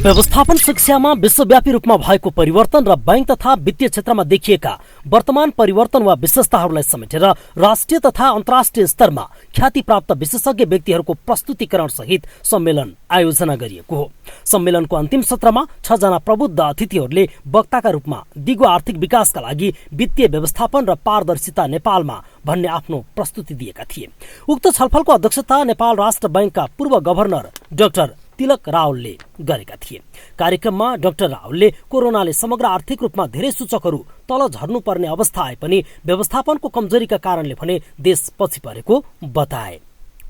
व्यवस्थापन शिक्षामा विश्वव्यापी रूपमा भएको परिवर्तन र बैंक तथा वित्तीय क्षेत्रमा देखिएका वर्तमान परिवर्तन वा विशेषताहरूलाई समेटेर राष्ट्रिय तथा अन्तर्राष्ट्रिय स्तरमा ख्याति प्राप्त विशेषज्ञ व्यक्तिहरूको प्रस्तुतिकरण सहित सम्मेलन आयोजना गरिएको हो। सम्मेलनको अन्तिम सत्रमा 6 जना प्रबुद्ध अतिथिहरूले वक्ताका रूपमा दिगो आर्थिक विकासका लागि वित्तीय व्यवस्थापन र पारदर्शिता नेपालमा भन्ने आफ्नो प्रस्तुति दिएका थिए। उक्त छलफलको अध्यक्षता नेपाल राष्ट्र बैंकका पूर्व गभर्नर डाक्टर तिलक रावलले गरेका थिए। कार्यक्रममा डाक्टर रावलले कोरोनाले समग्र आर्थिक रूपमा धेरै सूचकहरू तल झर्नुपर्ने अवस्था आए पनि व्यवस्थापनको कमजोरीका कारणले भने देश पछि परेको बताए।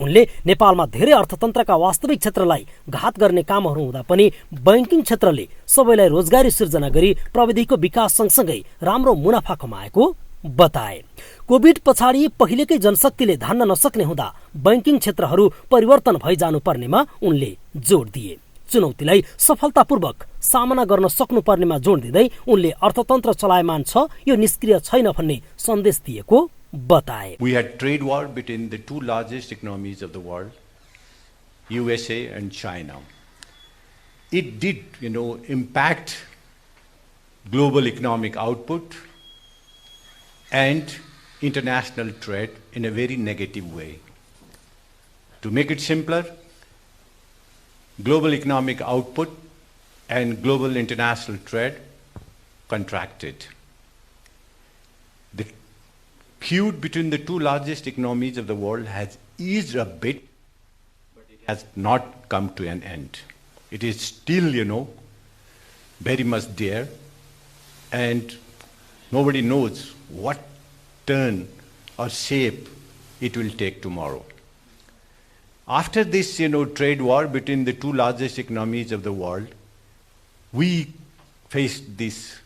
उनले नेपालमा धेरै अर्थतन्त्रका वास्तविक क्षेत्रलाई घात गर्ने कामहरू हुँदा पनि बैंकिङ क्षेत्रले सबैलाई रोजगारी सिर्जना गरी प्रविधिको विकास सँगसँगै राम्रो मुनाफा कमाएको बताए। कोभिड पछाडि पहिलेकै जनशक्तिले धान्न नसक्ने हुँदा बैंकिङ क्षेत्रहरू परिवर्तन भइ जानुपर्नेमा उनले जोड दिए। चुनौतीलाई सफलतापूर्वक सामना गर्न सक्नुपर्नेमा जोड दिँदै उनले अर्थतन्त्र चलायमान छ, यो निष्क्रिय छैन भन्ने सन्देश दिएको बताए। We had trade war between the two largest economies of the world, USA and China. It did, impact global economic output and international trade in a very negative way. To make it simpler, global economic output and global international trade contracted. The feud between the two largest economies of the world has eased a bit, but it has not come to an end. It is still, very much there, and nobody knows what turn or shape it will take tomorrow. After this, trade war between the two largest economies of the world, we faced this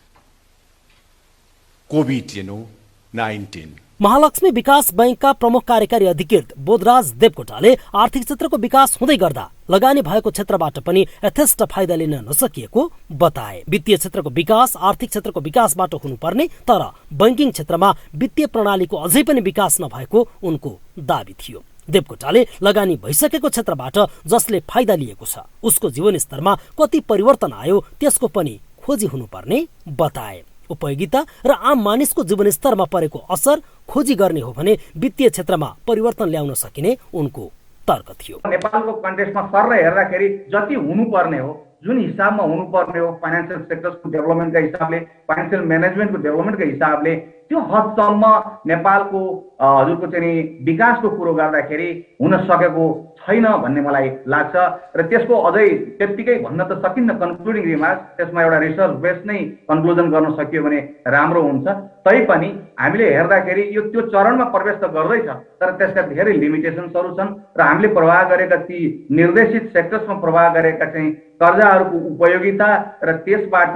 COVID-19. Mahalakshmi विकास बैंकका प्रमुख कार्यकारी अधिकृत बोधराज देवकोटाले आर्थिक क्षेत्रको विकास हुँदै गर्दा लगानी भएको क्षेत्रबाट पनि यथेष्ट फाइदा लिन नसकिएको बताए। वित्तीय क्षेत्रको विकास आर्थिक क्षेत्रको विकासबाट हुनुपर्ने, तर बैंकिङ क्षेत्रमा वित्तीय प्रणालीको अझै पनि विकास नभएको उनको दाबी थियो। देवकोटाले लगानी भइसकेको क्षेत्रबाट जसले फाइदा लिएको छ उसको जीवनस्तरमा कति परिवर्तन आयो त्यसको पनि खोजी हुनुपर्ने बताए। उपयोगिता र आम मानिसको जीवनस्तरमा परेको असर खोजी गर्ने हो भने वित्तीय क्षेत्रमा परिवर्तन ल्याउन सकिने उनको तर्क थियो। नेपालको कन्टेक्स्टमा सर हेर्दाखेरि जति हुनुपर्ने हो, जुन हिसाबमा हुनुपर्ने हो फाइनान्शियल सेक्टरको डेभलपमेन्टका हिसाबले, फाइनान्शियल म्यानेजमेन्टको डेभलपमेन्टका हिसाबले त्यो हदसम्म नेपालको हजुरको चाहिँ विकासको कुरो गर्दाखेरि हुन सकेको छैन भन्ने मलाई लाग्छ र त्यसको अझै त्यतिकै भन्न त सकिन्न कन्क्लुडिङ रिमार्क्स, त्यसमा एउटा रिसर्च बेस नै कन्क्लुजन गर्न सकियो भने राम्रो हुन्छ। तैपनि हामीले हेर्दाखेरि यो त्यो चरणमा प्रवेश त गर्दैछ, तर त्यसका धेरै लिमिटेसन्सहरू छन् र हामीले प्रवाह गरेका ती निर्देशित सेक्टर्समा प्रवाह गरेका चाहिँ कर्जाहरूको उपयोगिता र त्यसबाट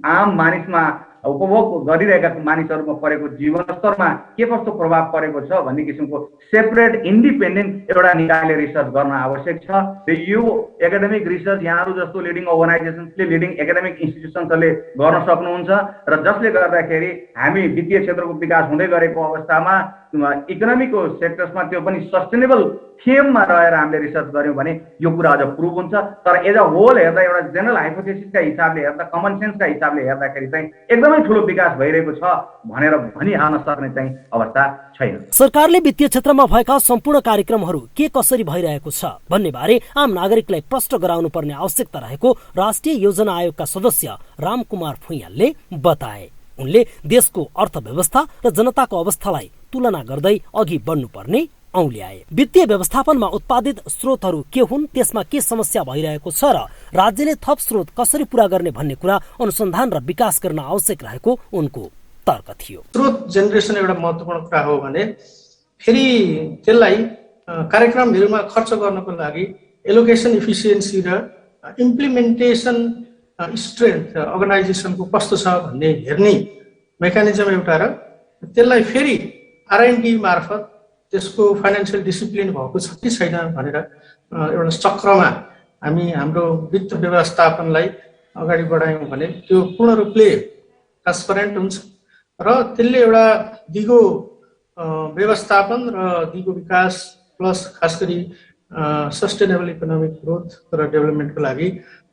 आम मानिसमा उपभोग गरिरहेका मानिसहरूमा परेको जीवनस्तरमा के कस्तो प्रभाव परेको छ भन्ने किसिमको सेपरेट इन्डिपेन्डेन्ट एउटा निकायले रिसर्च गर्न आवश्यक छ। र यो एकाडेमिक रिसर्च यहाँहरू जस्तो लिडिङ अर्गनाइजेसन्सले, लिडिङ एकाडेमिक इन्स्टिट्युसन्सहरूले गर्न सक्नुहुन्छ र जसले गर्दाखेरि हामी वित्तीय क्षेत्रको विकास हुँदै गरेको अवस्थामा इकोनोमीको सेक्टर्समा त्यो पनि सस्टेनेबल थीममा रहेर हामीले रिसर्च गर्यौँ भने यो कुरा अझ प्रुभ हुन्छ। तर एज अ होल हेर्दा, एउटा जेनरल हाइपोथेसिसका हिसाबले हेर्दा, कमन सेन्सका हिसाबले हेर्दाखेरि चाहिँ एकदमै ठुलो विकास भइरहेको छ भनेर भनिहाल्न सक्ने चाहिँ अवस्था छैन। सरकारले वित्तीय क्षेत्रमा भएका सम्पूर्ण कार्यक्रमहरू के कसरी भइरहेको छ भन्ने बारे आम नागरिकलाई प्रश्न गराउनु पर्ने आवश्यकता रहेको राष्ट्रिय योजना आयोगका सदस्य रामकुमार फुइयालले बताए। उनले देशको अर्थव्यवस्था र जनताको अवस्थालाई तुलना गर्दै अघि बढ्नुपर्ने औल्याए। वित्तीय व्यवस्थापनमा उत्पादित स्रोतहरू के हुन्, त्यसमा के समस्या भइरहेको छ र राज्यले थप स्रोत कसरी पूरा गर्ने भन्ने कुरा अनुसन्धान र विकास गर्न आवश्यक रहेको उनको तर्क थियो। स्रोत जेनेरेसन एउटा महत्त्वपूर्ण कुरा हो भने फेरि त्यसलाई कार्यक्रमहरूमा खर्च गर्नको लागि एलोकेसन इफिसियन्सी र इम्प्लिमेन्टेसन स्ट्रेन्थ अर्गनाइजेसनको कस्तो छ भन्ने हेर्ने मेकानिजम एउटा र त्यसलाई फेरि R&D मार्फत त्यसको फाइनेन्शियल डिसिप्लिन भएको छ कि छैन भनेर एउटा चक्रमा हामी हाम्रो वित्त व्यवस्थापनलाई अगाडि बढायौँ भने त्यो पूर्ण रूपले ट्रान्सपरेन्ट हुन्छ र त्यसले एउटा दिगो व्यवस्थापन र दिगो विकास प्लस खास गरी सस्टेनेबल इकोनोमिक ग्रोथ र डेभलपमेन्टको लागि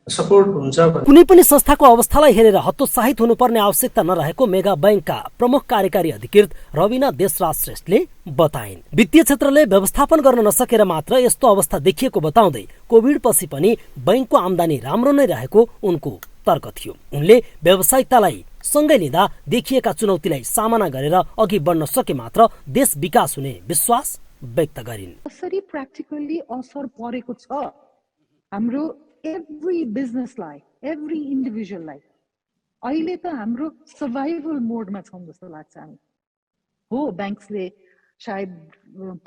सपोर्ट हुन्छ भन्ने कुनै पनि संस्थाको अवस्थालाई हेरेर हतोत्साहित हुनुपर्ने आवश्यकता नरहेको मेगा बैंकका प्रमुख कार्यकारी अधिकृत रविना देशराज श्रेष्ठले बताइन्। वित्तीय क्षेत्रले व्यवस्थापन गर्न नसकेर मात्र यस्तो अवस्था देखिएको बताउँदै कोभिड पछि पनि बैंकको आम्दानी राम्रो नै रहेको उनको तर्क थियो। उनले व्यावसायिकतालाई सँगै लिँदा देखिएका चुनौतीलाई सामना गरेर अघि बढ्न सके मात्र देश विकास हुने विश्वास व्यक्त गरिन्। कसरी प्र्याक्टिकली असर परेको छ हाम्रो एभ्री बिजनेसलाई, एभ्री इन्डिभिजुअललाई। अहिले त हाम्रो सर्भाइभल मोडमा छौँ जस्तो लाग्छ हामी। हो, ब्याङ्क्सले सायद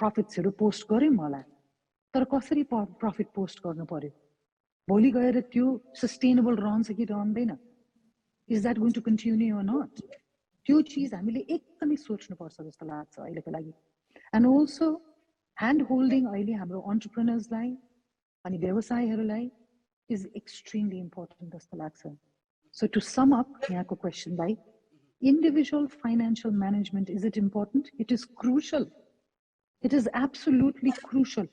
प्रफिट्सहरू पोस्ट गर्यौँ होला, तर कसरी प्रफिट पोस्ट गर्नु पर्यो, भोलि गएर त्यो सस्टेनेबल रहन्छ कि रहँदैन, is that going to continue or not, त्यो चिज हामीले एकदमै सोच्नुपर्छ जस्तो लाग्छ अहिलेको लागि। एन्ड अल्सो ह्यान्ड होल्डिङ अहिले हाम्रो अन्टरप्रेनर्सलाई अनि व्यवसायहरूलाई is extremely important जस्तो लाग्छ। So to sum up यहाँको क्वेसनलाई, individual financial management, is it important? It is crucial. It is absolutely crucial.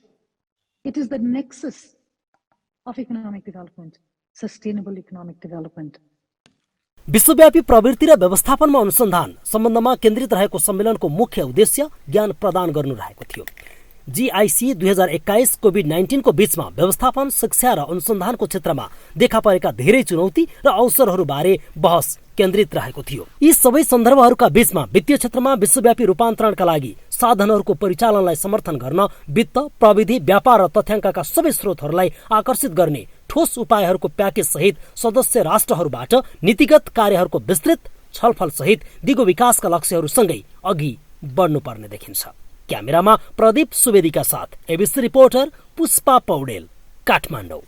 It is the nexus of economic development, sustainable economic development. विश्वव्यापी प्रवृत्ति र व्यवस्थापनमा अनुसन्धान सम्बन्धमा केन्द्रित रहेको सम्मेलनको मुख्य उद्देश्य ज्ञान प्रदान गर्नु रहेको थियो। GIC 2021 कोभिड-19 को बीचमा व्यवस्थापन, शिक्षा र अनुसन्धानको क्षेत्रमा देखा परेका धेरै चुनौती र अवसरहरू बारे बहस केन्द्रित रहेको थियो। यी सबै सन्दर्भहरूका बीचमा वित्तीय क्षेत्रमा विश्वव्यापी रूपान्तरणका लागि साधनहरूको परिचालनलाई समर्थन गर्न वित्त, प्रविधि, व्यापार र तथ्याङ्कका सबै स्रोतहरूलाई आकर्षित गर्ने ठोस उपायहरूको प्याकेज सहित सदस्य राष्ट्रहरूबाट नीतिगत कार्यहरूको विस्तृत छलफल सहित दिगो विकासका लक्ष्यहरूसँगै अघि बढ्नुपर्ने देखिन्छ। क्यामेरामा प्रदीप सुवेदीका साथ एबिसी रिपोर्टर पुष्पा पौडेल, काठमाडौँ।